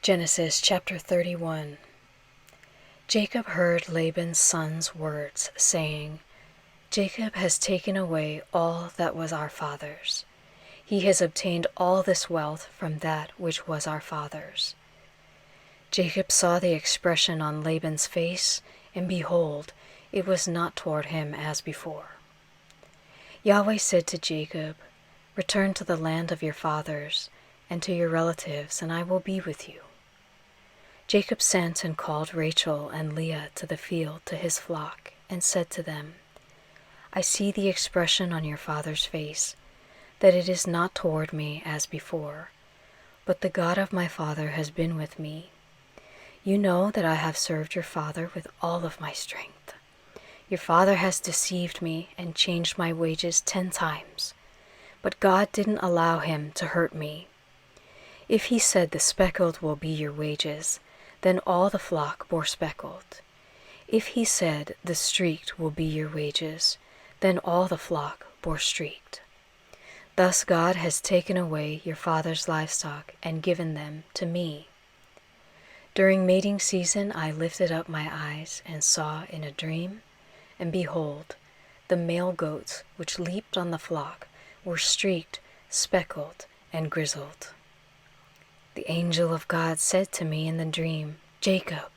Genesis chapter 31. Jacob heard Laban's son's words, saying, Jacob has taken away all that was our father's. He has obtained all this wealth from that which was our father's. Jacob saw the expression on Laban's face, and behold, it was not toward him as before. Yahweh said to Jacob, Return to the land of your fathers, and to your relatives, and I will be with you. Jacob sent and called Rachel and Leah to the field to his flock, and said to them, I see the expression on your father's face, that it is not toward me as before, but the God of my father has been with me. You know that I have served your father with all of my strength. Your father has deceived me and changed my wages 10 times, but God didn't allow him to hurt me. If he said the speckled will be your wages, then all the flock bore speckled. If he said the streaked will be your wages, then all the flock bore streaked. Thus God has taken away your father's livestock and given them to me. During mating season I lifted up my eyes and saw in a dream, and behold, the male goats which leaped on the flock were streaked, speckled, and grizzled. The angel of God said to me in the dream, Jacob.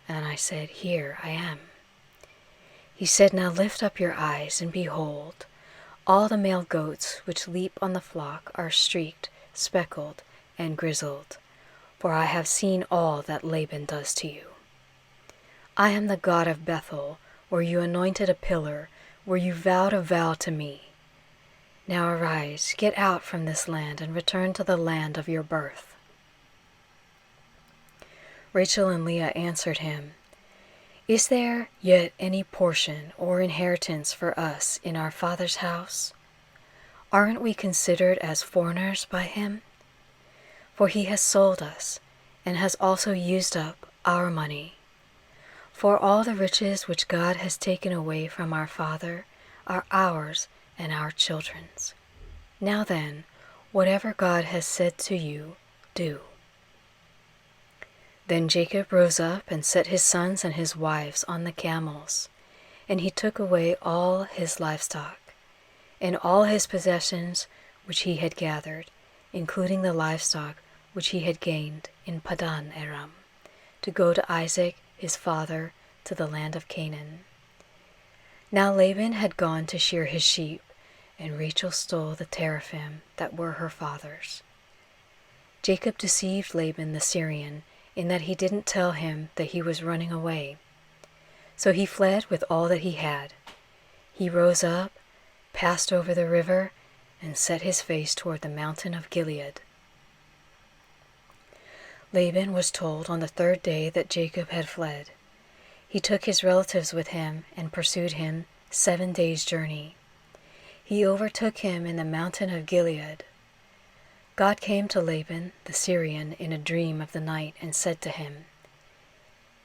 And I said, Here I am. He said, Now lift up your eyes, and behold, all the male goats which leap on the flock are streaked, speckled, and grizzled, for I have seen all that Laban does to you. I am the God of Bethel, where you anointed a pillar, where you vowed a vow to me. Now arise, get out from this land, and return to the land of your birth. Rachel and Leah answered him, Is there yet any portion or inheritance for us in our father's house? Aren't we considered as foreigners by him? For he has sold us, and has also used up our money. For all the riches which God has taken away from our father are ours and our children's. Now then, whatever God has said to you, do. Then Jacob rose up and set his sons and his wives on the camels, and he took away all his livestock, and all his possessions which he had gathered, including the livestock which he had gained in Padan Aram, to go to Isaac his father to the land of Canaan. Now Laban had gone to shear his sheep, and Rachel stole the teraphim that were her father's. Jacob deceived Laban the Syrian, in that he didn't tell him that he was running away. So he fled with all that he had. He rose up, passed over the river, and set his face toward the mountain of Gilead. Laban was told on the 3rd day that Jacob had fled. He took his relatives with him and pursued him 7 days' journey. He overtook him in the mountain of Gilead. God came to Laban the Syrian in a dream of the night and said to him,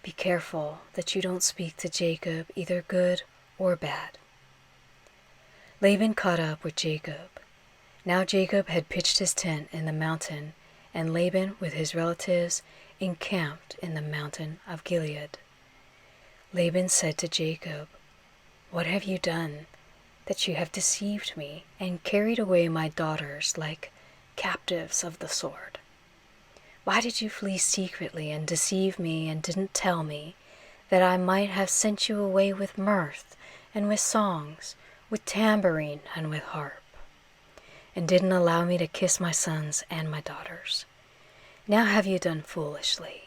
Be careful that you don't speak to Jacob either good or bad. Laban caught up with Jacob. Now Jacob had pitched his tent in the mountain, and Laban with his relatives encamped in the mountain of Gilead. Laban said to Jacob, What have you done, that you have deceived me and carried away my daughters like captives of the sword? Why did you flee secretly and deceive me and didn't tell me, that I might have sent you away with mirth and with songs, with tambourine and with harp, and didn't allow me to kiss my sons and my daughters? Now have you done foolishly.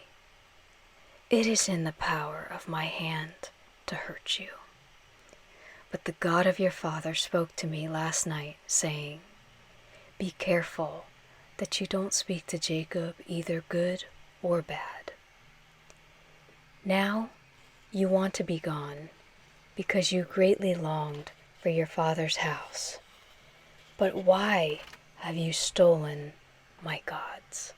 It is in the power of my hand to hurt you. But the God of your father spoke to me last night, saying, Be careful that you don't speak to Jacob either good or bad. Now you want to be gone, because you greatly longed for your father's house. But why have you stolen my gods?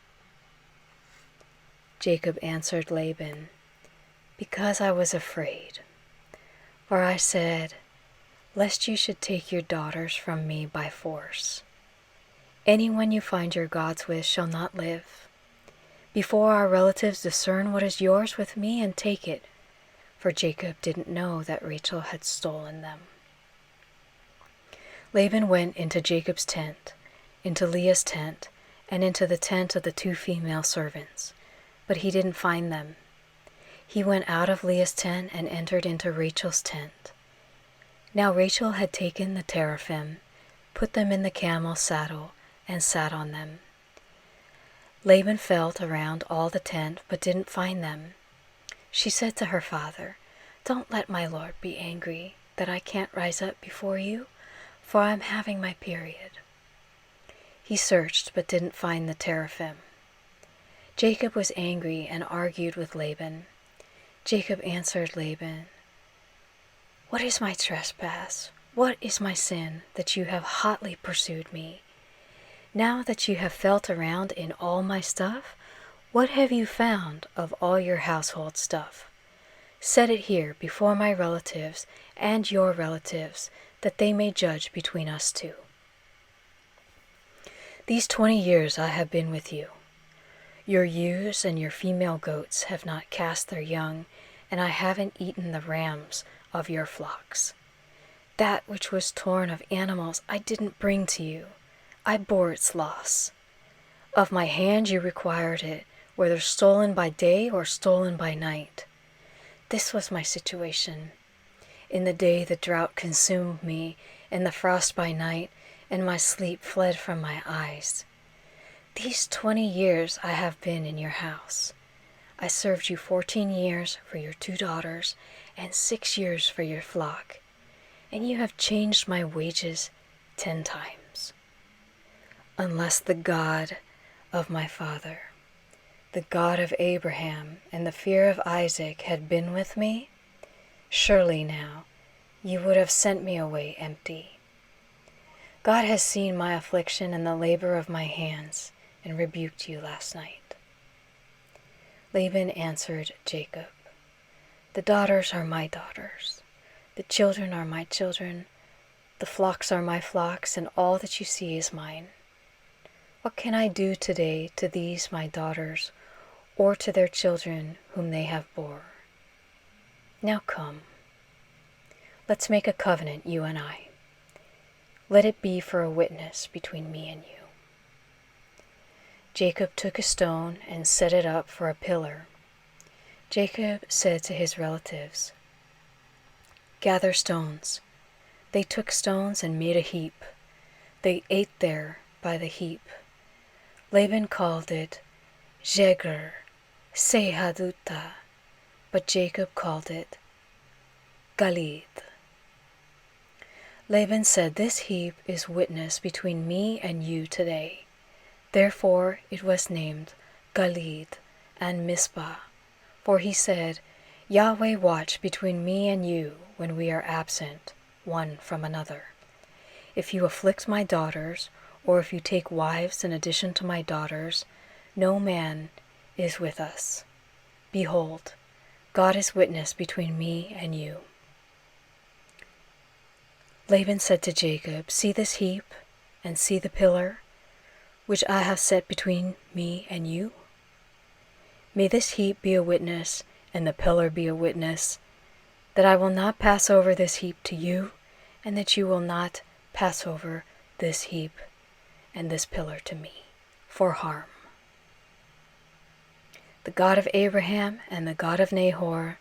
Jacob answered Laban, Because I was afraid. For I said, Lest you should take your daughters from me by force. Anyone you find your gods with shall not live. before our relatives discern what is yours with me and take it, for Jacob didn't know that Rachel had stolen them. Laban went into Jacob's tent, into Leah's tent, and into the tent of the 2 female servants, but he didn't find them. He went out of Leah's tent and entered into Rachel's tent. Now Rachel had taken the teraphim, put them in the camel's saddle, and sat on them. Laban felt around all the tent, but didn't find them. She said to her father, "Don't let my lord be angry that I can't rise up before you, for I'm having my period." He searched, but didn't find the teraphim. Jacob was angry and argued with Laban. Jacob answered Laban, "What is my trespass? What is my sin that you have hotly pursued me? Now that you have felt around in all my stuff, what have you found of all your household stuff? Set it here before my relatives and your relatives, that they may judge between us 2. These 20 years I have been with you. Your ewes and your female goats have not cast their young, and I haven't eaten the rams of your flocks. That which was torn of animals I didn't bring to you. I bore its loss. Of my hand you required it, whether stolen by day or stolen by night. This was my situation. In the day the drought consumed me, and the frost by night, and my sleep fled from my eyes. These 20 years I have been in your house. I served you 14 years for your 2 daughters, and 6 years for your flock, and you have changed my wages 10 times. Unless the God of my father, the God of Abraham and the fear of Isaac had been with me, surely now you would have sent me away empty. God has seen my affliction and the labor of my hands, and rebuked you last night." Laban answered Jacob, "The daughters are my daughters, the children are my children, the flocks are my flocks, and all that you see is mine. What can I do today to these my daughters, or to their children whom they have bore? Now come, let's make a covenant, you and I. Let it be for a witness between me and you." Jacob took a stone and set it up for a pillar. Jacob said to his relatives, "Gather stones." They took stones and made a heap. They ate there by the heap. Laban called it Jegar Sehaduta, but Jacob called it Galid. Laban said, "This heap is witness between me and you today." Therefore it was named Galid and Mizpah, for he said, "Yahweh watch between me and you when we are absent one from another. If you afflict my daughters, or if you take wives in addition to my daughters, no man is with us. Behold, God is witness between me and you." Laban said to Jacob, "See this heap, and see the pillar, which I have set between me and you? May this heap be a witness, and the pillar be a witness, that I will not pass over this heap to you, and that you will not pass over this heap and this pillar to me, for harm. The God of Abraham and the God of Nahor,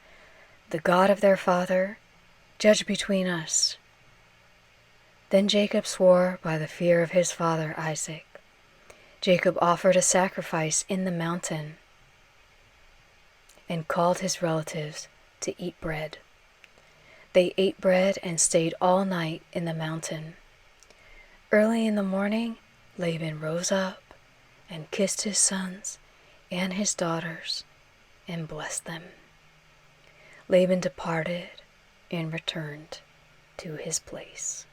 the God of their father, judge between us." Then Jacob swore by the fear of his father Isaac. Jacob offered a sacrifice in the mountain and called his relatives to eat bread. They ate bread and stayed all night in the mountain. Early in the morning, Laban rose up and kissed his sons and his daughters and blessed them. Laban departed and returned to his place.